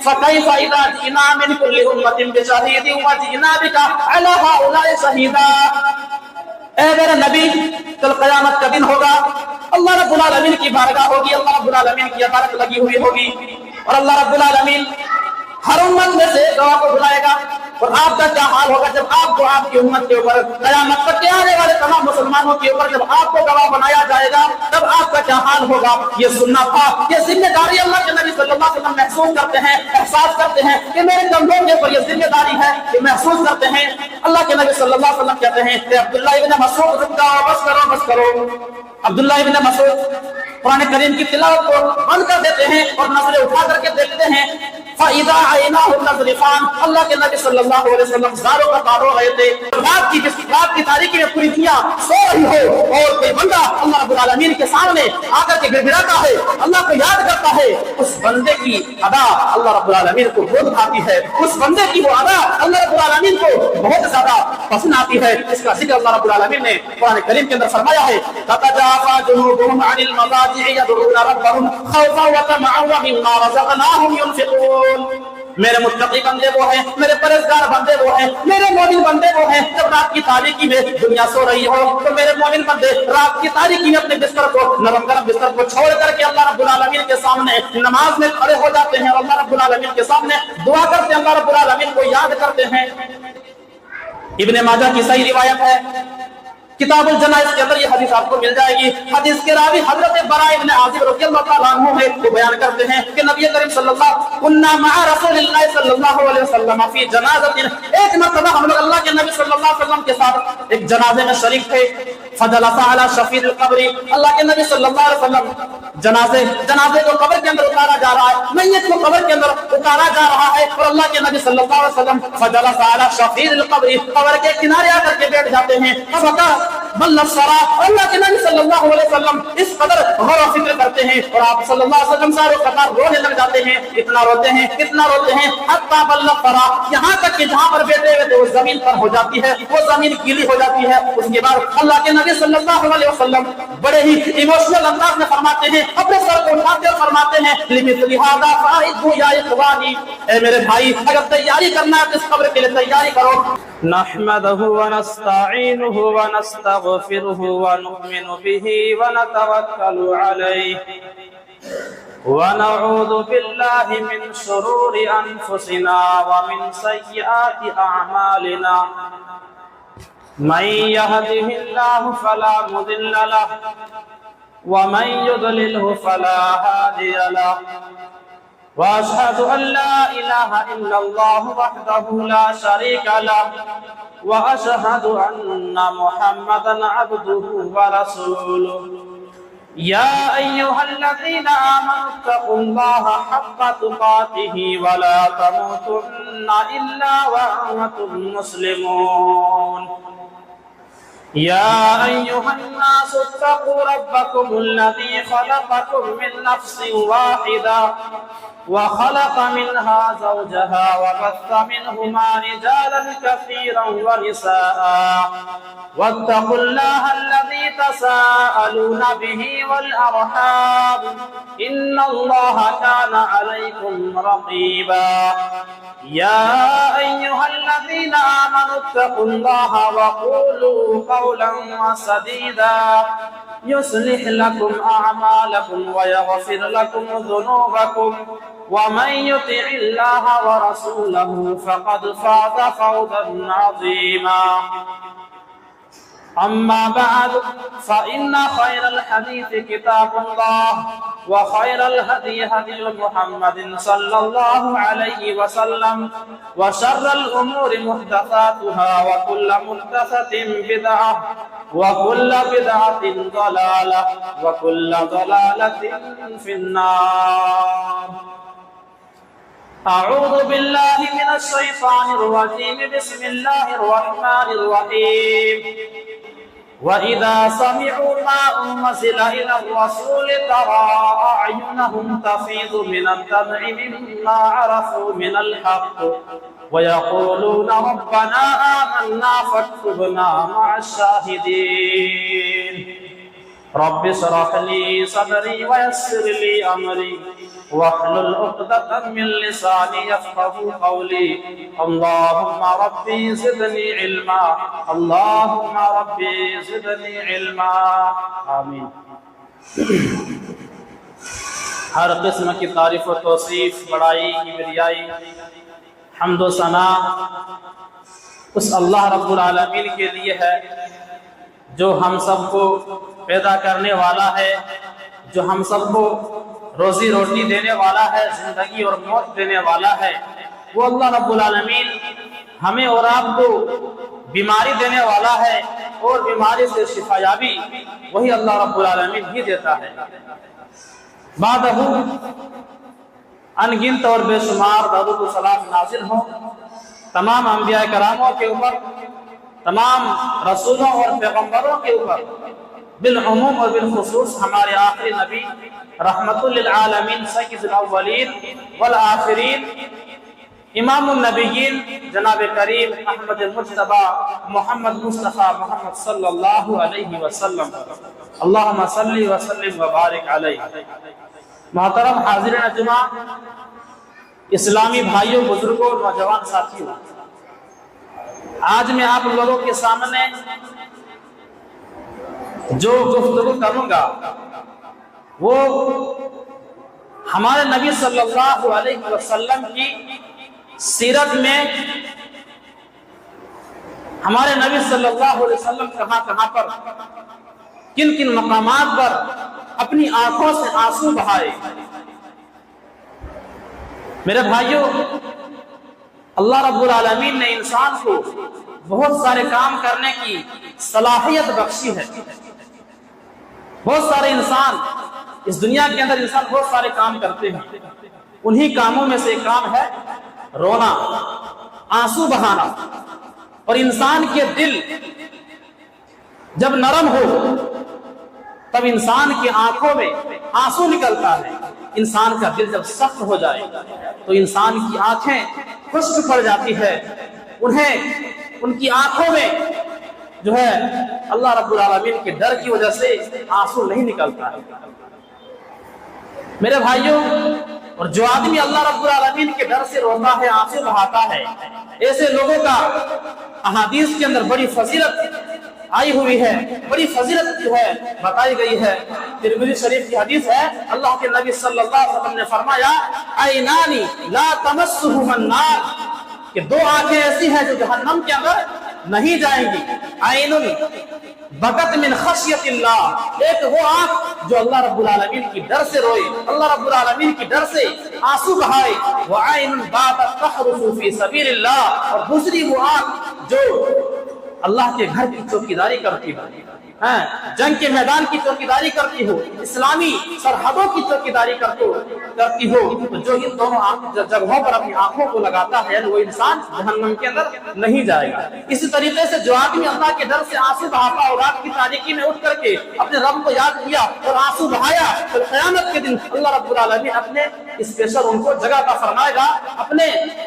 فكيف إذا جئنا من كل أمة بشهيد وجئنا بك على هؤلاء شهيدا۔ اے میرے نبی، کل قیامت کا دن ہوگا، اللہ رب العالمین کی بارگاہ ہوگی، اللہ رب العالمین کی عدالت لگی ہوئی ہوگی، اور اللہ رب العالمین ہر امت میں سے گواہ کو بلائے گا۔ اور آپ کا کیا حال ہوگا جب آپ کو آپ کی امت کے اوپر، قیامت تک کے آنے والے تمام مسلمانوں کے اوپر جب آپ کو گواہ بنایا جائے گا، تب آپ کا کیا حال ہوگا؟ یہ سننا تھا، یہ ذمہ داری اللہ کے نبی صلی اللہ علیہ وسلم محسوس کرتے ہیں، احساس کرتے ہیں کہ میرے کندھوں کے اوپر یہ ذمہ داری ہے، یہ محسوس کرتے ہیں۔ اللہ کے نبی صلی اللہ علیہ وسلم کہتے ہیں کہ عبداللہ ابن مسعود، رک جاؤ، بس کرو بس کرو۔ عبداللہ ابن مسعود قرآن کریم کی تلاوت کو بند کر دیتے ہیں اور نظریں اٹھا کر کے دیکھتے ہیں، فَإِذَا عَيْنَاهُ تَذْرِفَانِ، اللہ کے نبی صلی اللہ علیہ وسلم زاروں کا پار ہو رہے تھے۔ رات کی تاریکی میں پوری دنیا سو رہی ہو اور کوئی بندہ اللہ رب العالمین کے سامنے آ کر کے گڑگڑاتا ہے، اللہ کو یاد کرتا ہے، اس بندے کی ادا اللہ رب العالمین کو بہت بھاتی ہے، اس بندے کی وہ ادا اللہ رب العالمین کو بہت زیادہ پسند آتی ہے۔ اس کا ذکر اللہ رب العالمین نے قرآن کریم کے اندر فرمایا ہے، تَتَجَافَى جُنُوبُهُمْ عَنِ الْمَضَاجِعِ يَدْعُونَ رَبَّهُمْ خَوْفًا وَطَمَعًا وَمِمَّا رَزَقْنَاهُمْ يُنْفِقُونَ۔ میرے متقی بندے وہ ہیں، میرے پرہیزگار بندے وہ ہیں، میرے مومن بندے وہ ہیں، جب رات کی تاریکی میں دنیا سو رہی ہو تو میرے مومن بندے رات کی تاریکی میں اپنے بستر کو، نرم گرم بستر کو چھوڑ کر کے اللہ رب العالمین کے سامنے نماز میں کھڑے ہو جاتے ہیں اور اللہ رب العالمین کے سامنے دعا کرتے ہیں، اللہ رب العالمین کو یاد کرتے ہیں۔ ابن ماجہ کی صحیح روایت ہے، کتاب الجنائز کے اندر یہ حدیث آپ کو مل جائے گی۔ حدیث کے راوی حضرت براء ابن عازب رضی اللہ تعالیٰ عنہ ہے، وہ بیان کرتے ہیں کہ نبی کریم صلی اللہ صلی اللہ علیہ وسلم فی جنازۃ، ایک مرتبہ ہم لوگ اللہ کے نبی صلی اللہ علیہ وسلم کے ساتھ ایک جنازے میں شریک تھے، فجلس علی شفیر القبر، اللہ کے نبی صلی اللہ علیہ وسلم جنازے کو قبر کے اندر اتارا جا رہا ہے، میت کو قبر کے اندر اتارا جا رہا ہے، اور اللہ کے نبی صلی اللہ علیہ وسلم فجلس علی شفیر القبر، قبر کے کنارے آ کر کے بیٹھ جاتے ہیں، بل الصلاۃ، اللہ کے نبی صلی اللہ علیہ وسلم اس قدر غور و فکر کرتے ہیں اور آپ صلی اللہ علیہ وسلم سارے قطار رونے لگ جاتے ہیں، اتنا روتے ہیں حتی بل الصلاۃ، یہاں تک کہ جہاں پر بیٹھے ہوئے تو وہ زمین پر ہو جاتی ہے، وہ زمین گیلی ہو جاتی ہے۔ اس کے بعد اللہ کے نبی صلی اللہ علیہ وسلم بڑے ہی ایموشنل انداز میں فرماتے ہیں، اپنے سر کو اٹھاتے اور فرماتے ہیں، لِمِثْلِ هَذَا فَأَعِدُّوا يَا إِخْوَانِي، اے میرے بھائی اگر تیاری کرنا ہے تو اس قبر کے لیے تیاری کرو۔ نحمده ونستعينه ونستغفره ونؤمن به ونتوكل عليه ونعوذ بالله من شرور أنفسنا ومن سيئات أعمالنا، من يهده الله فلا مضل له ومن يضلله فلا هادي له، وأشهد أن لا إله إلا الله وحده لا شريك له، وأشهد أن محمدا عبده ورسوله۔ يا أيها الذين آمنوا اتقوا الله حق تقاته ولا تموتن إلا وأنتم مسلمون۔ يا أيها الناس اتقوا ربكم الذي خلقكم من نفس واحدة وخلق منها زوجها وبث منهما رجالا كثيرا ونساء، واتقوا الله الذي تساءلون به والأرحام إن الله كان عليكم رقيبا۔ يا أيها الذين آمنوا اتقوا الله وقولوا قولا سديدا يصلح لكم أعمالكم ويغفر لكم ذنوبكم، ومن يطع الله ورسوله فقد فاز فوزا عظيما۔ أما بعد فإن خير الحديث كتاب الله، وخير الهدي هدي محمد صلى الله عليه وسلم، وشر الأمور محدثاتها، وكل محدثة بدعة، وكل بدعة ضلالة، وكل ضلالة في النار۔ أعوذ بالله من الشيطان الرجيم، بسم الله الرحمن الرحيم۔ وإذا سمعوا ما أنزل إلى الرسول ترى أعينهم تفيض من الدمع مما عرفوا من الحق، ويقولون ربنا آمنا فاكتبنا مع الشاهدين۔ رب اشرح لي صدري ويسر لي أمري واحلل عقدة من لساني يفقهوا قولي اللهم ربي زدني علما اللهم ربي زدني علما آمین۔ ہر قسم کی تعریف و توصیف، بڑائی، کبریائی، حمد و ثنا اس اللہ رب العالمین کے لیے ہے جو ہم سب کو پیدا کرنے والا ہے، جو ہم سب کو روزی روٹی دینے والا ہے، زندگی اور موت دینے والا ہے۔ وہ اللہ رب العالمین ہمیں اور آپ کو بیماری دینے والا ہے، اور بیماری سے شفا یابی وہی اللہ رب العالمین ہی دیتا ہے۔ بعدہ ان گنت اور بے شمار درود و سلام نازل ہوں تمام انبیاء کراموں کے اوپر، تمام رسولوں اور پیغمبروں کے اوپر، بالعموم اور بالخصوص ہمارے آخری نبی رحمت للعالمین سید الاولین والآخرین امام النبیین جناب کریم احمد مجتبی محمد مصطفیٰ محمد صلی اللہ علیہ وسلم، اللہم صلی وسلم وبارک علیہ۔ محترم حاضرین جمعہ، اسلامی بھائیوں، بزرگوں، نوجوان ساتھیوں، آج میں آپ لوگوں کے سامنے جو گفتگو کروں گا وہ ہمارے نبی صلی اللہ علیہ وسلم کی سیرت میں ہمارے نبی صلی اللہ علیہ وسلم کہاں کہاں پر، کن کن مقامات پر اپنی آنکھوں سے آنسو بہائے۔ میرے بھائیوں، اللہ رب العالمین نے انسان کو بہت سارے کام کرنے کی صلاحیت بخشی ہے۔ بہت سارے انسان اس دنیا کے اندر انسان بہت سارے کام کرتے ہیں، انہی کاموں میں سے ایک کام ہے رونا، آنسو بہانا۔ اور انسان کے دل جب نرم ہو تب انسان کی آنکھوں میں آنسو نکلتا ہے۔ انسان کا دل جب سخت ہو جائے تو انسان کی آنکھیں خشک پڑ جاتی ہے، ان کی آنکھوں میں جو ہے اللہ رب العالمین کے ڈر کی وجہ سے آنسو نہیں نکلتا ہے۔ میرے بھائیوں، اور جو آدمی اللہ رب العالمین کے ڈر سے روتا ہے، آنسو بہاتا ہے، ایسے لوگوں کا احادیث کے اندر بڑی فضیلت آئی ہوئی ہے، بڑی فضیلت جو ہے بتائی گئی ہے۔ ترمذی شریف کی حدیث ہے، اللہ کے نبی صلی اللہ علیہ وسلم نے فرمایا عینانی لا تمسہما النار، کہ دو آنکھیں ایسی ہیں جو جہنم کے اندر نہیں جائیں گی۔ عین بکت من خشیت اللہ، ایک وہ آنکھ جو اللہ رب العالمین کی ڈر سے روئے، اللہ رب العالمین کی ڈر سے آنسو بہائے۔ وعین باتت تحرس فی سبیل اللہ، اور دوسری وہ آنکھ جو اللہ کے گھر کی چوکیداری کرتی ہو، جنگ کے میدان کی چوکیداری کرتی ہو، اسلامی سرحدوں کی چوکیداری کرتی ہو، تو جو ان دونوں جگہوں پر اپنی آنکھوں کو لگاتا ہے وہ انسان جہنم کے اندر نہیں جائے گا۔ اسی طریقے سے جو آدمی اللہ کے ڈر سے آنسو بہاتا اور رات کی تاریکی میں اٹھ کر کے اپنے رب کو یاد کیا اور آنسو بہایا، تو قیامت کے دن اللہ رب العالمین اپنے اسپیشل ان کو جگہ عطا فرمائے گا، اپنے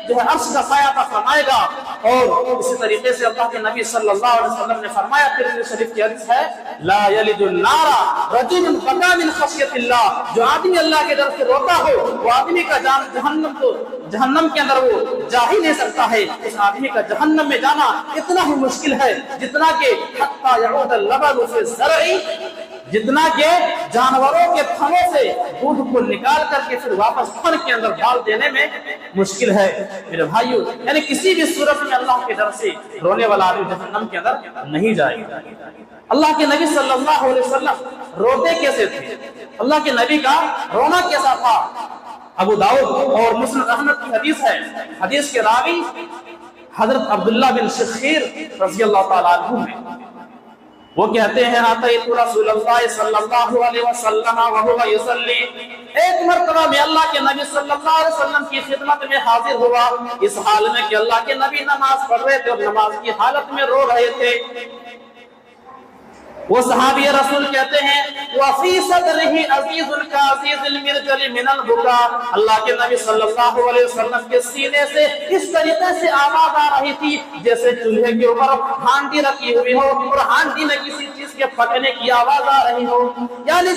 جو ہے عرش کا سایہ عطا فرمائے گا۔ اور اسی طریقے سے اللہ کے نبی صلی اللہ علیہ وسلم نے فرمایا، ترمذی شریف کی حدیث ہے، لا یلد النار رجل بکا من خشیت اللہ، جو آدمی اللہ کے ڈر سے روتا ہو وہ آدمی کا جہنم کے اندر وہ جا ہی نہیں سکتا ہے۔ اس آدمی کا جہنم میں جانا اتنا ہی مشکل ہے جتنا کہ حتی یعود اللبن فی الزرع، جتنا کہ جانوروں کے تھنوں سے دودھ کو نکال کر کے پھر واپس تھن کے اندر ڈال دینے میں مشکل ہے۔ میرے بھائیوں، یعنی کسی بھی صورت میں اللہ کے ڈر سے رونے والا آدمی جہنم کے اندر نہیں جائے گا۔ اللہ کے نبی صلی اللہ علیہ وسلم روتے کیسے تھے؟ اللہ کے نبی کا رونا کیسا تھا؟ ابو داؤد اور مسند احمد کی حدیث ہے، حدیث کے راوی حضرت عبداللہ بن شخیر رضی اللہ تعالیٰ عنہ ہیں۔ وہ کہتے ہیں اتیت رسول اللہ صلی اللہ علیہ وسلم وهو یصلی، ایک مرتبہ میں اللہ کے نبی صلی اللہ علیہ وسلم کی خدمت میں حاضر ہوا، اس حال میں کہ اللہ کے نبی نماز پڑھ رہے تھے اور نماز کی حالت میں رو رہے تھے۔ وہ صحابی رسول کہتے ہیں وَفِي صَدْرِهِ عَزِيزٌ كَعَزِيزِ الْمِرْجَلِ مِنَ الْبُكَاءِ، اللہ کے نبی صلی اللہ علیہ وسلم کے سینے سے اس طریقے سے آواز آ رہی تھی جیسے چولہے کے اوپر ہانڈی رکھی ہوئی ہو اور ہانڈی میں کسی چیز کے پھٹنے کی آواز آ رہی ہو، یعنی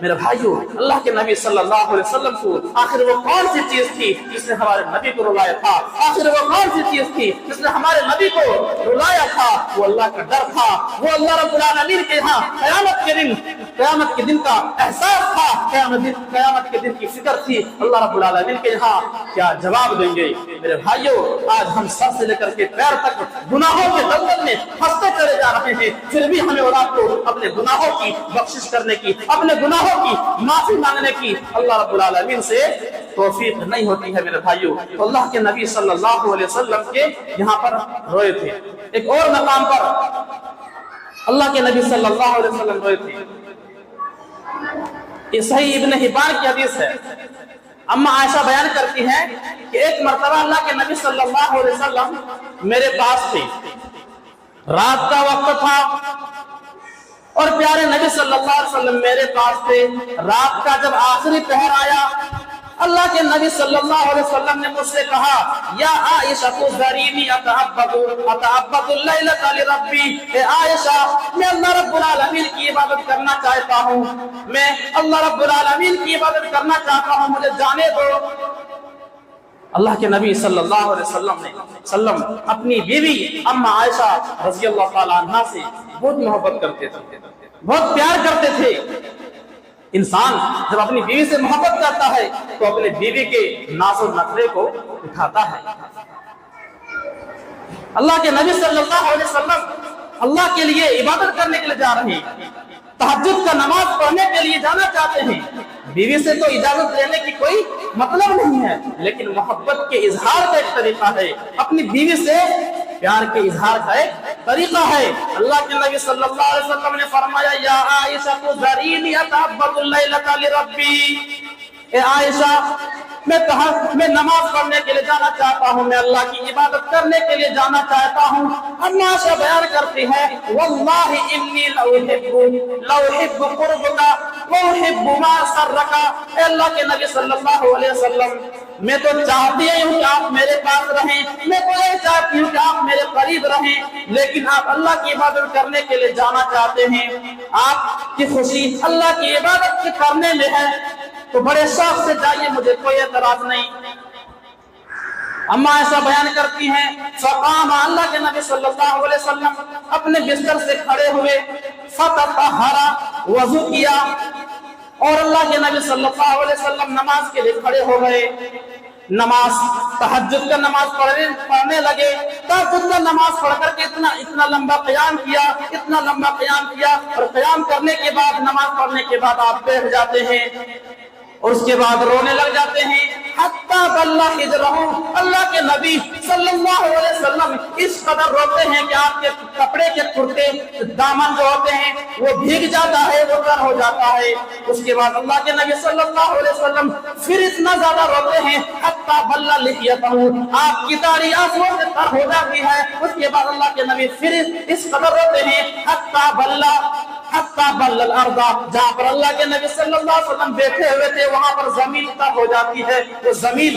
میرے بھائیو, اللہ کے نبی صلی اللہ علیہ وسلم کو آخر وہ کون سی چیز تھی جس نے ہمارے نبی کو رلایا تھا؟ آخر وہ کون سی چیز تھی جس نے ہمارے نبی کو رلایا تھا؟ وہ اللہ کا ڈر تھا, وہ اللہ رب العالمین کے ہاں قیامت کے دن کا احساس تھا, قیامت کے دن کی فکر تھی. اللہ رب العالمین کے یہاں کیا جواب دیں گے؟ میرے بھائیو, آج ہم سر سے لے کر کے پیر تک گناہوں کے دلدل میں پھنستے چلے جا رہے ہیں, پھر بھی ہمیں اور آپ کو اپنے گناہوں کی بخشش کرنے کی, اپنے گناہوں کی معافی مانگنے کی اللہ رب العالمین سے توفیق نہیں ہوتی ہے. میرے بھائیو, تو اللہ کے نبی صلی اللہ علیہ وسلم کے یہاں پر روئے تھے. ایک اور مقام پر اللہ کے نبی صلی اللہ علیہ وسلم روئے تھے. یہ صحیح ابن حبان کی حدیث ہے. اما عائشہ بیان کرتی ہیں کہ ایک مرتبہ اللہ کے نبی صلی اللہ علیہ وسلم میرے پاس تھے, رات کا وقت تھا اور پیارے نبی صلی اللہ علیہ وسلم میرے پاس تھے. رات کا جب آخری پہر آیا, اللہ کے نبی صلی اللہ علیہ وسلم نے مجھ سے کہا, یا عائشہ ذرینی اتعبد اللیلۃ لربی, اے عائشہ میں اللہ رب العالمین کی عبادت کرنا چاہتا ہوں, میں اللہ رب العالمین کی عبادت کرنا چاہتا ہوں, مجھے جانے دو. اللہ کے نبی صلی اللہ علیہ وسلم اپنی بیوی اما عائشہ رضی اللہ تعالی عنہا سے بہت محبت کرتے تھے, بہت پیار کرتے تھے. انسان جب اپنی بیوی سے محبت کرتا ہے تو اپنی بیوی کے ناز و نخرے کو اٹھاتا ہے. اللہ کے نبی صلی اللہ علیہ وسلم اللہ کے لیے عبادت کرنے کے لیے جا رہے ہیں, تہجد کا نماز پڑھنے کے لیے جانا چاہتے ہیں. بیوی سے تو اجازت لینے کی کوئی مطلب نہیں ہے, لیکن محبت کے اظہار کا ایک طریقہ ہے, اپنی بیوی سے پیار کے اظہار کا ایک طریقہ ہے. اللہ کے نبی صلی اللہ علیہ وسلم نے فرمایا, یا عائشہ ذرینی اتعبد اللیلۃ لربی, اے عائشہ میں نماز پڑھنے کے لیے جانا چاہتا ہوں, میں اللہ کی عبادت کرنے کے لیے جانا چاہتا ہوں. اما عائشہ بیان کرتی ہے, واللہ انی لأحب قربک واحب ما سرک, اے اللہ کے نبی صلی اللہ علیہ وسلم میں تو چاہتی ہوں کہ آپ میرے پاس رہیں, میں تو یہ چاہتی ہوں کہ آپ میرے قریب رہیں, لیکن آپ اللہ کی عبادت کرنے کے لیے جانا چاہتے ہیں. آپ کی خوشی اللہ کی عبادت کے کرنے میں ہے تو بڑے شوق سے جائیے, مجھے کوئی اعتراض نہیں. اما عائشہ بیان کرتی ہیں, فقام, اللہ کے نبی صلی اللہ علیہ وسلم اپنے بستر سے کھڑے ہوئے, فتطہر, وضو کیا, اور اللہ کے نبی صلی اللہ علیہ وسلم نماز کے لیے کھڑے ہو گئے. نماز تہجد کا نماز پڑھنے لگے. تہجد کا نماز پڑھ کر کے اتنا لمبا قیام کیا, اور قیام کرنے کے بعد, نماز پڑھنے کے بعد آپ بیٹھ جاتے ہیں اور اس کے بعد رونے لگ جاتے ہیں. حتی بلّ حجرہ, اللہ کے نبی صلی اللہ علیہ وسلم اس قدر روتے ہیں کہ آپ کے کپڑے کے کرتے دامن جو ہوتے ہیں وہ بھیگ جاتا ہے, وہ تر ہو جاتا ہے. اس کے بعد اللہ کے نبی صلی اللہ علیہ وسلم پھر اتنا زیادہ روتے ہیں, حتی بلّ لحیتہ, آپ کی داڑھی آنسوؤں سے تر ہو جاتی ہے. اس کے بعد اللہ کے نبی پھر اس قدر روتے ہیں, حتی بلّ الارض, جہاں پر اللہ کے نبی صلی اللہ علیہ وسلم بیٹھے ہوئے تھے وہاں پر زمین تر ہو جاتی ہے, وہ زمین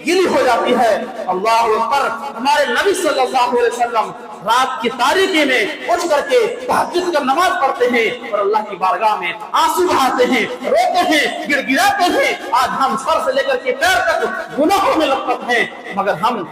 گیلی ہو جاتی ہے. اللہ اکبر. ہمارے نبی صلی اللہ علیہ وسلم رات کی تاریکی میں اٹھ کر کے تہجد کا نماز پڑھتے ہیں اور اللہ کی بارگاہ میں آنسو بہاتے ہیں, روتے ہیں, گڑ گڑاتے ہیں. آج ہم سر سے لے کر کے پیر تک گناہوں میں لپٹ ہیں, مگر ہم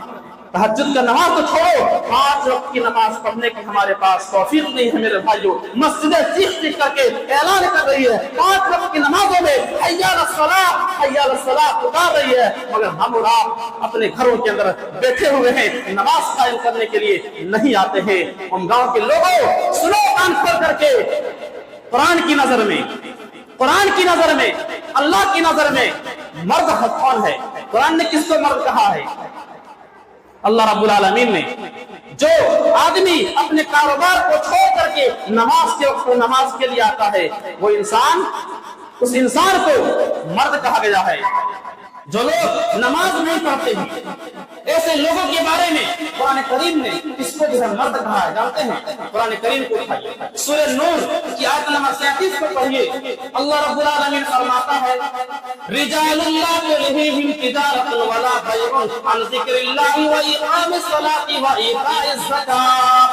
تہجد کا نماز تو چھوڑو, 5 وقت کی نماز پڑھنے کی ہمارے پاس توفیق نہیں ہے. میرے بھائیو, مسجدیں چیخ کر کے اعلان کر رہی ہے, 5 وقت کی نمازوں میں حی علی الصلاۃ حی علی الصلاۃ پکار رہی ہے, مگر ہم اور آپ اپنے گھروں کے اندر بیٹھے ہوئے ہیں, نماز قائم کرنے کے لیے نہیں آتے ہیں. ہم گاؤں کے لوگوں سنو کان کھول کر کے, قرآن کی نظر میں اللہ کی نظر میں مرد کون ہے؟ قرآن نے کس کو مرد کہا ہے؟ اللہ رب العالمین نے. جو آدمی اپنے کاروبار کو چھوڑ کر کے نماز کے وقت نماز کے لیے آتا ہے, وہ انسان, اس انسان کو مرد کہا گیا ہے. جو لوگ نماز نہیں پڑھتے ہیں, ایسے لوگوں کے بارے میں قرآن کریم نے اس کو جو ہے مرد کہا ہے. جانتے ہیں قرآن کریم کو اٹھائیے, سورہ نور کی آیت نمبر 37 کو پڑھیے. اللہ رب العالمین فرماتا ہے, رجال لا تلہیہم تجارۃ ولا بیع عن ذکر اللہ و اقام الصلاۃ و ایتاء الزکاۃ.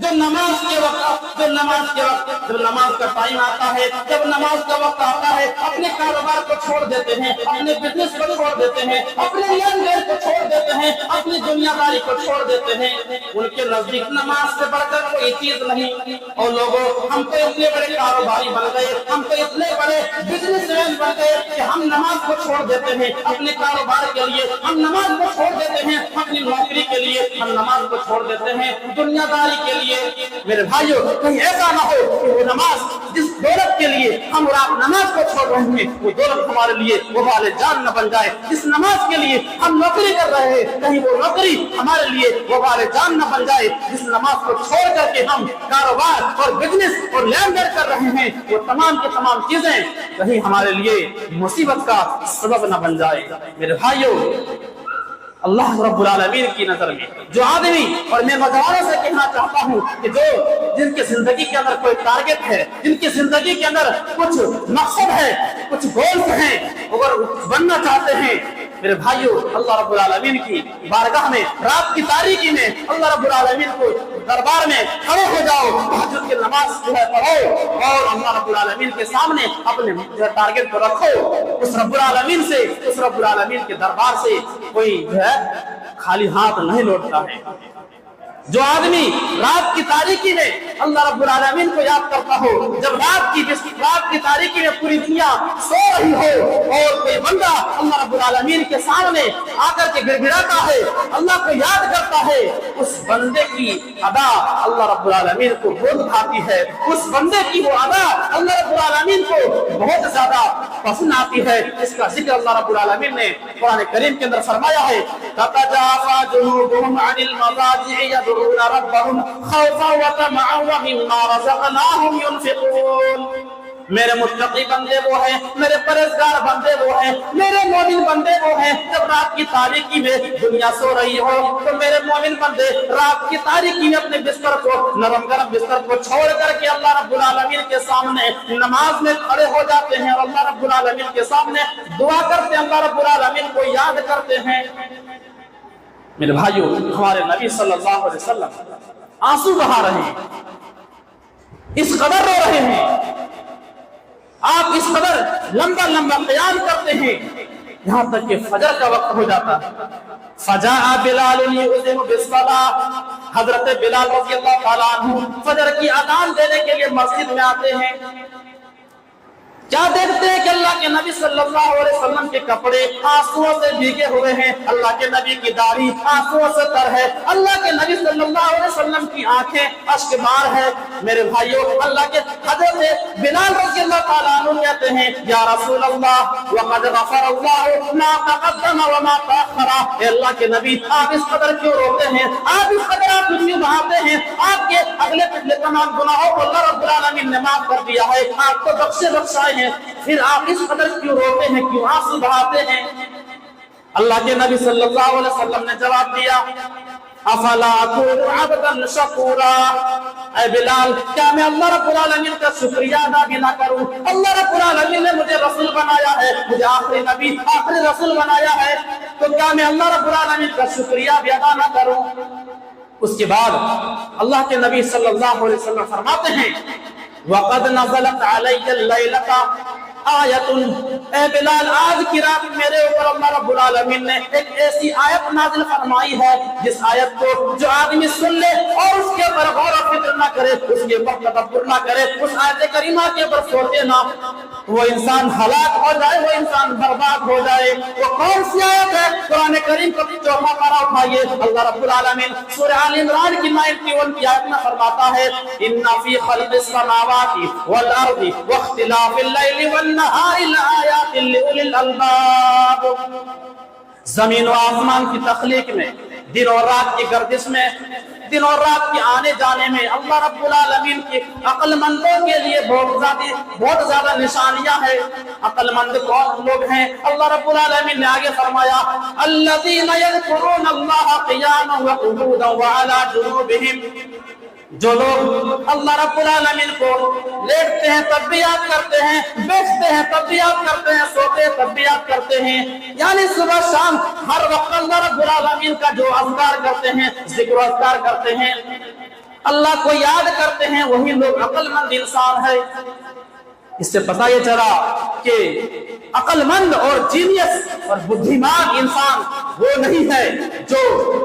جو نماز کے وقت جب نماز کا ٹائم آتا ہے، جب نماز کا وقت آتا ہے، اپنے کاروبار کو چھوڑ دیتے ہیں، اپنے بزنس کو چھوڑ دیتے ہیں، اپنے لین دین کو چھوڑ دیتے ہیں، اپنی دنیا داری کو چھوڑ دیتے ہیں۔ ان کے نزدیک نماز سے بڑھ کر کوئی چیز نہیں۔ اور لوگوں، ہم تو اتنے بڑے کاروباری بن گئے، ہم تو اتنے بڑے بزنس مین بن گئے کہ ہم نماز کو چھوڑ دیتے ہیں اپنے کاروبار کے لیے، ہم نماز کو چھوڑ دیتے ہیں اپنی نوکری کے لیے، ہم نماز کو چھوڑ دیتے ہیں دنیا داری کے لیے۔ میرے بھائیوں، کہیں ایسا نہ ہو کہ وہ نماز جس دولت کے لیے ہم اور آپ نماز کو چھوڑ رہے ہیں، وہ دولت ہمارے لیے وبال جان نہ بن جائے۔ جس نماز کے لیے ہم نوکری کر رہے ہیں، کہیں وہ نوکری ہمارے لیے وبال جان نہ بن جائے۔ جس نماز کو چھوڑ کر کے ہم کاروبار اور بزنس اور لین دین کر رہے ہیں، وہ تمام کی تمام چیزیں کہیں ہمارے لیے مصیبت کا سبب نہ بن جائے۔ میرے بھائیوں، اللہ رب العالمین کی نظر میں جو آدمی، اور میں نوجوانوں سے کہنا چاہتا ہوں کہ جن کی زندگی کے اندر کوئی ٹارگٹ ہے، جن کی زندگی کے اندر کچھ مقصد ہے، کچھ گولز ہیں، اگر بننا چاہتے ہیں، میرے بھائیوں، اللہ رب العالمین کی بارگاہ میں رات کی تاریکی میں اللہ رب العالمین کو دربار میں کھڑے ہو جاؤ، تہجد کی نماز پڑھو اور اللہ رب العالمین کے سامنے اپنے ٹارگٹ کو رکھو۔ اس رب العالمین کے دربار سے کوئی خالی ہاتھ نہیں لوٹتا ہے۔ جو آدمی رات کی تاریکی میں اللہ رب العالمین کو یاد کرتا ہو، جب رات کی تاریکی میں پوری دنیا سو رہی ہو اور کوئی بندہ اللہ رب العالمین کے سامنے آ کر کے گڑ گڑاتا ہے، اللہ کو یاد کرتا ہے، اس بندے کی ادا اللہ رب العالمین کو بہت بھاتی ہے، اس بندے کی وہ ادا اللہ رب العالمین کو بہت زیادہ پسند آتی ہے۔ اس کا ذکر اللہ رب العالمین نے قرآن کریم کے اندر فرمایا ہے، تتجافى جنوبهم عن المضاجع يدعون ربهم خوفا وطمعا ومما رزقناهم ينفقون۔ میرے متقی بندے وہ ہیں، میرے پرہیزگار بندے وہ ہیں، میرے مومن بندے وہ ہیں۔ جب رات کی تاریکی میں دنیا سو رہی ہو تو میرے مومن بندے رات کی تاریکی میں اپنے بستر کو، نرم گرم بستر کو چھوڑ کر کے اللہ رب العالمین کے سامنے نماز میں کھڑے ہو جاتے ہیں اور اللہ رب العالمین کے سامنے دعا کرتے ہیں، اللہ رب العالمین کو یاد کرتے ہیں۔ میرے بھائیوں، ہمارے نبی صلی اللہ علیہ وسلم آنسو بہا رہے ہیں، اس قدر رو رہے ہیں، آپ اس قدر لمبا لمبا قیام کرتے ہیں یہاں تک کہ فجر کا وقت ہو جاتا ہے۔ فجاء بلال یؤذن بالصلاۃ، حضرت بلال رضی اللہ تعالیٰ عنہ فجر کی اذان دینے کے لیے مسجد میں آتے ہیں۔ کیا دیکھتے ہیں کہ اللہ کے نبی صلی اللہ علیہ وسلم کے کپڑے آنسوؤں سے بھیگے ہوئے ہیں، اللہ کے نبی کی داڑھی آنسوؤں سے تر ہے، اللہ کے نبی صلی اللہ علیہ وسلم کی آنکھیں اشک بار ہے۔ میرے بھائیوں، اللہ کے حضرت بلال رضی اللہ تعالیٰ عنہ کہتے ہیں، یا رسول اللہ وقد غفر اللہ ما تقدم وما تأخر۔ اے اللہ کے نبی، آپ اس قدر کیوں روتے ہیں، آپ اس قدر آپ کیوں بہاتے ہیں؟ آپ کے اگلے پچھلے تمام گناہوں کو اللہ رب العالمین نے معاف کر دیا ہے، آپ کو بخشائے ہیں، پھر آپ اس قدر کیوں روتے ہیں، کیوں آنسو بہاتے ہیں؟ اللہ کے نبی صلی اللہ علیہ وسلم نے جواب دیا، افلا اکون عبدا شکورا۔ اے بلال، کیا میں اللہ رب العالمین کا شکریہ ادا بھی نہ کروں؟ اللہ رب العالمین نے مجھے رسول بنایا ہے، مجھے آخری نبی آخری رسول بنایا ہے، تو کیا میں اللہ رب العالمین کا شکریہ بھی ادا نہ کروں؟ اس کے بعد اللہ کے نبی صلی اللہ علیہ وسلم فرماتے ہیں، وَقَدْ نَزَلَتْ عَلَيَّ اللَّيْلَةَ آیَةٌ۔ اے بلال، آج کی رات میرے اوپر اللہ رب العالمین نے ایک ایسی آیت نازل فرمائی ہے جس آیت کو جو آدمی سن لے اور اس کے اوپر غور و فکر نہ کرے، اس کے اوپر تدبر نہ کرے، اس آیت کریمہ کے اوپر سوچے نہ، وہ انسان ہلاک ہو جائے، وہ انسان برباد ہو جائے۔ وہ کون سی آیت ہے؟ قرآن کریم کا 4واں پارہ اٹھائیے، اللہ رب العالمین سورہ آل عمران کی 91 کی آیت میں فرماتا ہے، ان فی خلق السماوات والارض واختلاف اللیل والنہار لآیات لأولی الالباب۔ زمین و آسمان کی تخلیق میں، دن اور رات کی گردش میں، دن اور رات کے آنے جانے میں اللہ رب العالمین کی عقل مندوں کے لیے بہت زیادہ نشانیاں ہیں۔ عقل مند کون لوگ ہیں؟ اللہ رب العالمین نے آگے فرمایا، الذین یذکرون اللہ قیاما وقعودا وعلی جنوبہم۔ جو لوگ اللہ رب العالمین کو لیٹتے ہیں تب بھی یاد کرتے ہیں، بیٹھتے ہیں تب بھی یاد کرتے ہیں، سوتے ہیں تب بھی یاد کرتے ہیں، یعنی صبح شام ہر وقت اللہ رب العالمین کا جو اذکار کرتے ہیں، ذکر و اذکار کرتے ہیں۔ اللہ کو یاد کرتے ہیں وہی لوگ عقل مند انسان ہے۔ اس سے پتہ یہ چلا کہ عقل مند اور جینیس اور بدھیمان انسان وہ نہیں ہے جو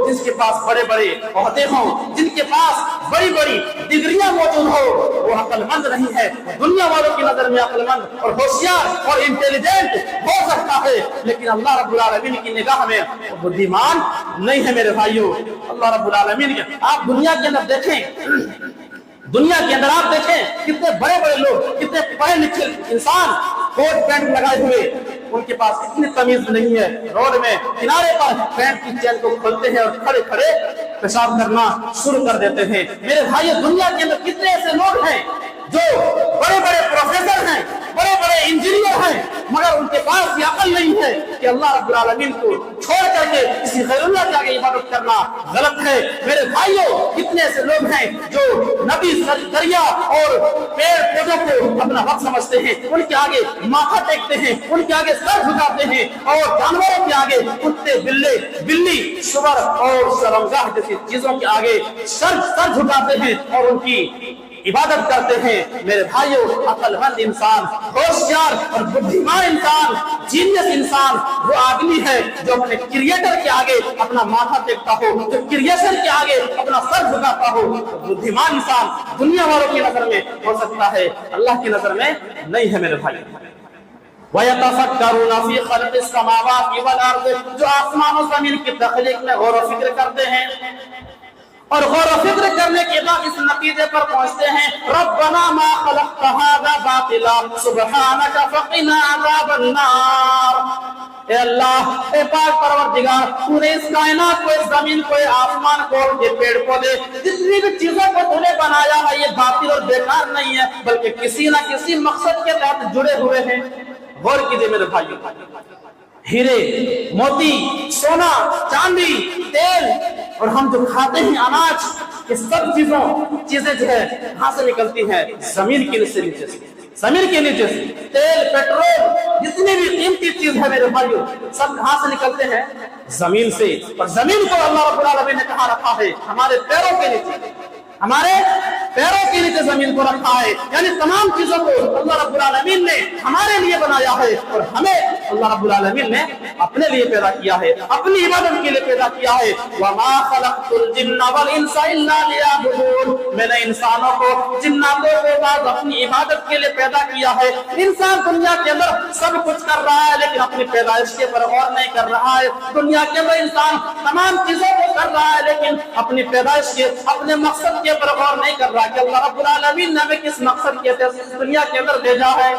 جس کے پاس بڑے بڑے عہدے ہوں، جن کے پاس بڑی بڑی ڈگریاں موجود ہو، وہ عقل مند نہیں ہے۔ دنیا والوں کی نظر میں عقل مند اور ہوشیار اور انٹیلیجنٹ ہو سکتا ہے، لیکن اللہ رب العالمین کی نگاہ میں وہ بدھیمان نہیں ہے میرے بھائیوں۔ اللہ رب العالمین کے آپ دنیا کے اندر دیکھیں، دنیا کے اندر آپ دیکھیں کتنے بڑے بڑے لوگ، کتنے پڑھے لکھے انسان کوٹ پینٹ لگائے ہوئے، ان کے پاس اتنی تمیز نہیں ہے، روڈ میں کنارے پر پینٹ کی چین کو کھولتے ہیں اور کھڑے کھڑے پیشاب کرنا شروع کر دیتے ہیں۔ میرے بھائی دنیا کے اندر کتنے ایسے لوگ ہیں جو بڑے بڑے پروفیسر ہیں، بڑے بڑے انجینئر ہیں، مگر ان کے پاس یہ عقل نہیں ہے کہ اللہ رب العالمین کو چھوڑ کر کے کسی غیر اللہ کے آگے عبادت کرنا غلط ہے۔ میرے بھائیوں کتنے ایسے لوگ ہیں جو نبی دریا اور پیڑ پودوں کو اپنا وقت سمجھتے ہیں، ان کے آگے ماتھا ٹیکتے ہیں، ان کے آگے سر جھکاتے ہیں، اور جانوروں کے آگے کتے بلی سور اور شرمگاہ جیسی چیزوں کے آگے سر جھکاتے ہیں اور ان کی عبادت کرتے ہیں۔ میرے بھائیوں عقل مند انسان، ہوشیار اور بدھیمان انسان، جینیس انسان وہ آدمی ہے جو اپنے کریٹر کے آگے اپنا ماتھا ٹیکتا ہو، جو کریشن کے آگے اپنا سر جھکاتا ہو۔ بدھیمان انسان دنیا والوں کی نظر میں ہو سکتا ہے، اللہ کی نظر میں نہیں ہے میرے بھائی۔ وَيَتَفَكَّرُونَ فِي خَلْقِ السَّمَاوَاتِ وَالْأَرْضِ، جو آسمان و زمین کی تخلیق میں غور و فکر کرتے ہیں اور غور و فکر کرنے کے بعد اس نتیجے پر پہنچتے ہیں ربنا ما خلقت هذا باطلا سبحانك فقنا عذاب النار۔ اے اللہ، اے پاک پروردگار، تو نے اس کائنات کو، اس زمین کو، اس آسمان کو، یہ پیڑ پودے، جتنی بھی چیزوں کو تو نے بنایا ہے یہ باطل اور بیکار نہیں ہے، بلکہ کسی نہ کسی مقصد کے تحت جڑے ہوئے ہیں۔ غور کیجئے میرے بھائیوں، ہیرے، موتی، سونا، چاندی، تیل اور ہم جو کھاتے ہیں اناج، یہ سب چیزیں جو ہے کہاں سے نکلتی ہیں؟ زمین کے نیچے سے، زمین کے نیچے سے۔ تیل، پیٹرول، جتنی بھی قیمتی چیز ہے میرے بھائیوں، سب کہاں سے نکلتے ہیں؟ زمین سے۔ اور زمین کو اللہ رب العالمین نے کہاں رکھا ہے؟ ہمارے پیروں کے نیچے، ہمارے پیروں کے نیچے زمین کو رکھا ہے، یعنی تمام چیزوں کو اللہ رب العالمین نے ہمارے لیے بنایا ہے، اور ہمیں اللہ رب العالمین نے اپنے لیے پیدا کیا ہے، اپنی عبادت کے لیے پیدا کیا ہے۔ وَمَا خَلَقْتُ الْجِنَّ وَالْإِنسَ إِلَّا لِيَعْبُدُونَ، میں نے انسانوں کو، جناتوں کو بعد اپنی عبادت کے لیے پیدا کیا ہے۔ انسان دنیا کے اندر سب کچھ کر رہا ہے لیکن اپنی پیدائش کے پر غور نہیں کر رہا ہے۔ دنیا کے اندر انسان تمام چیزوں کو کر رہا ہے لیکن اپنی پیدائش کے، اپنے مقصد کے پر غور نہیں کر رہا کہ اللہ رب العالمین نے ہمیں کس مقصد کے تحت اس دنیا کے اندر بھیجا ہے۔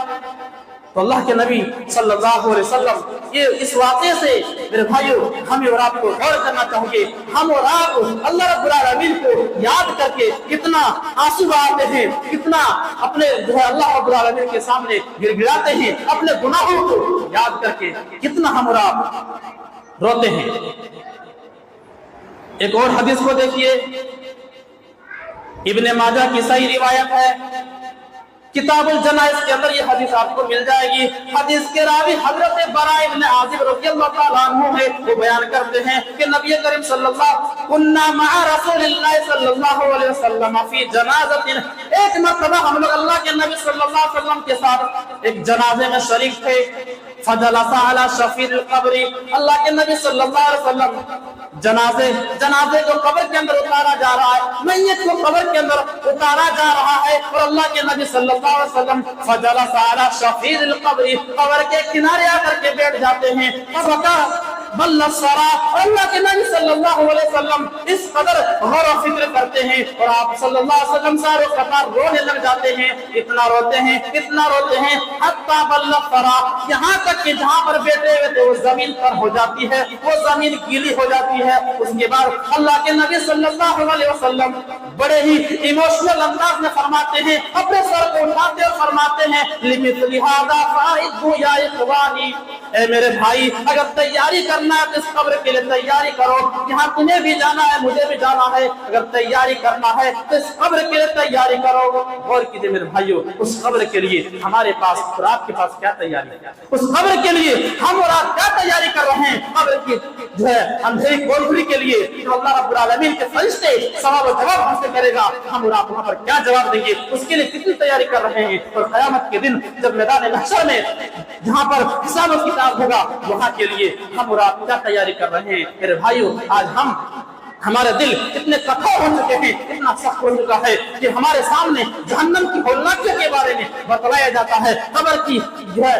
تو اللہ کے نبی صلی اللہ علیہ وسلم یہ اس واقعے سے میرے بھائیوں ہمیں اور آپ کو غور کرنا چاہیے۔ ہم اور آپ اللہ رب العالمین کو یاد کر کے کتنا آنسو بہاتے ہیں، کتنا اپنے جو ہے اللہ رب العالمین کے سامنے گر گراتے ہیں، اپنے گناہوں کو یاد کر کے کتنا ہم اور آپ روتے ہیں۔ ایک اور حدیث کو دیکھیے، ابن ماجہ کی صحیح روایت ہے، کتاب الجنائز کے اندر یہ حدیث آپ کو مل جائے گی۔ حدیث کے راوی حضرت براء ابن عازب رضی اللہ تعالیٰ عنہ ہے، وہ بیان کرتے ہیں کہ نبی کریم صلی اللہ کننا مع رسول اللہ صلی اللہ علیہ وسلم فی جنازت، ایک مرتبہ ہم لوگ اللہ کے نبی صلی اللہ علیہ وسلم کے ساتھ ایک جنازے میں شریک تھے۔ فجلس علی شفیر القبر، اللہ کے نبی صلی اللہ علیہ وسلم جنازے کو قبر کے اندر اتارا جا رہا ہے، میت کو قبر کے اندر اتارا جا رہا ہے، اور اللہ کے نبی صلی اللہ علیہ وسلم فجلس علی شفیر القبر، قبر کے کنارے آ کر کے بیٹھ جاتے ہیں۔ بل الصرا، اللہ کے نبی صلی اللہ علیہ وسلم اس قدر غور و فکر کرتے ہیں اور آپ صلی اللہ علیہ وسلم سارے قطار رونے لگ جاتے ہیں، اتنا روتے ہیں، اتنا روتے ہیں، حتی بل الصرا، یہاں تک کہ جہاں پر بیٹھے ہوئے تھے وہ زمین پر ہو جاتی ہے، وہ زمین گیلی ہو جاتی ہے۔ اس کے بعد اللہ کے نبی صلی اللہ علیہ وسلم بڑے ہی ایموشنل انداز میں فرماتے ہیں، اپنے سر کو اٹھاتے اور فرماتے ہیں لِمِثْلِ هَذَا فَأَعِدُّوا يَا إِخْوَانِي، اے میرے بھائی اگر تیاری کرنا ہے تو اس قبر کے لیے تیاری کرو. یہاں تمہیں بھی جانا ہے, مجھے بھی جانا ہے. اگر تیاری کرنا ہے تو اس قبر کے لیے تیاری کرو. غور کیجئے میرے بھائیو, اس قبر کے لیے ہمارے پاس اور آپ کے پاس کیا تیاری ہے؟ اس قبر کے لیے ہم اور آپ کیا تیاری کر رہے ہیں؟ قبر کی جو ہے اندھیری کوٹری کے لیے جو اللہ رب العالمین کے فرشتے سوال و جواب ہم سے کرے گا, ہم اور آپ وہاں پر کیا جواب دیں گے؟ اس کے لیے کتنی تیاری کر رہے ہیں؟ اور قیامت کے دن جب میدان محشر میں جہاں پر حساب و کتاب ہوگا وہاں کے لیے ہم اور آپ کیا تیاری کر رہے ہیں؟ میرے بھائیو, آج ہمارے دل اتنے کٹھور ہو چکے ہیں, اتنا سخت ہو چکا ہے کہ ہمارے سامنے جہنم کی ہولناکیوں کے بارے میں بتلایا جاتا ہے, قبر کی جو ہے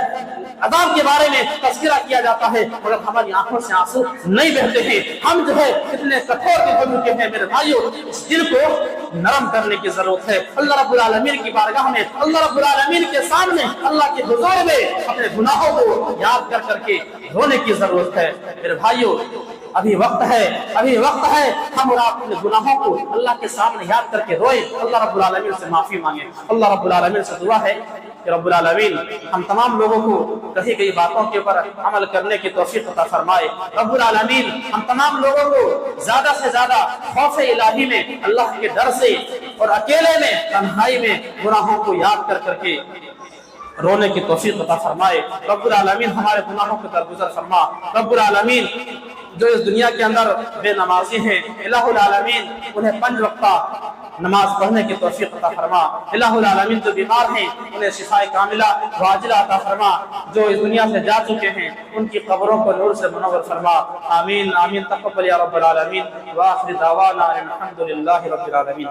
عذاب کے بارے میں تذکرہ کیا جاتا ہے, مگر ہماری آنکھوں سے آنسو نہیں بہتے ہیں. ہم جو ہے اتنے کٹھور ہو چکے ہیں. میرے بھائیو, اس دل کو نرم کرنے کی ضرورت ہے. اللہ رب العالمین کی بارگاہ میں, اللہ رب العالمین کے سامنے, اللہ کے حضور میں اپنے گناہوں کو یاد کر کے رونے کی ضرورت ہے. میرے بھائیو, ابھی وقت ہے ہم اور آپ اپنے گناہوں کو اللہ کے سامنے یاد کر کے روئے, اللہ رب العالمین سے معافی مانگے. اللہ رب العالمین سے دعا ہے کہ رب العالمین ہم تمام لوگوں کو کہی گئی باتوں کے اوپر عمل کرنے کی توفیق عطا فرمائے. رب العالمین ہم تمام لوگوں کو زیادہ سے زیادہ خوف الہی میں, اللہ کے ڈر سے اور اکیلے میں, تنہائی میں گناہوں کو یاد کر کے رونے کی توفیق عطا فرمائے. رب العالمین ہمارے گناہوں کو درگزر فرما. رب العالمین جو اس دنیا کے اندر بے نمازی ہیں, الہ العالمین انہیں 5 وقتہ نماز پڑھنے کی توفیق عطا فرما. الہ العالمین جو بیمار ہیں انہیں شفاء کاملہ واجلہ عطا فرما. جو اس دنیا سے جا چکے ہیں ان کی قبروں کو نور سے منور فرما. آمین آمین. تقبل یا رب العالمین. وآخر دعوانا الحمدللہ رب العالمین.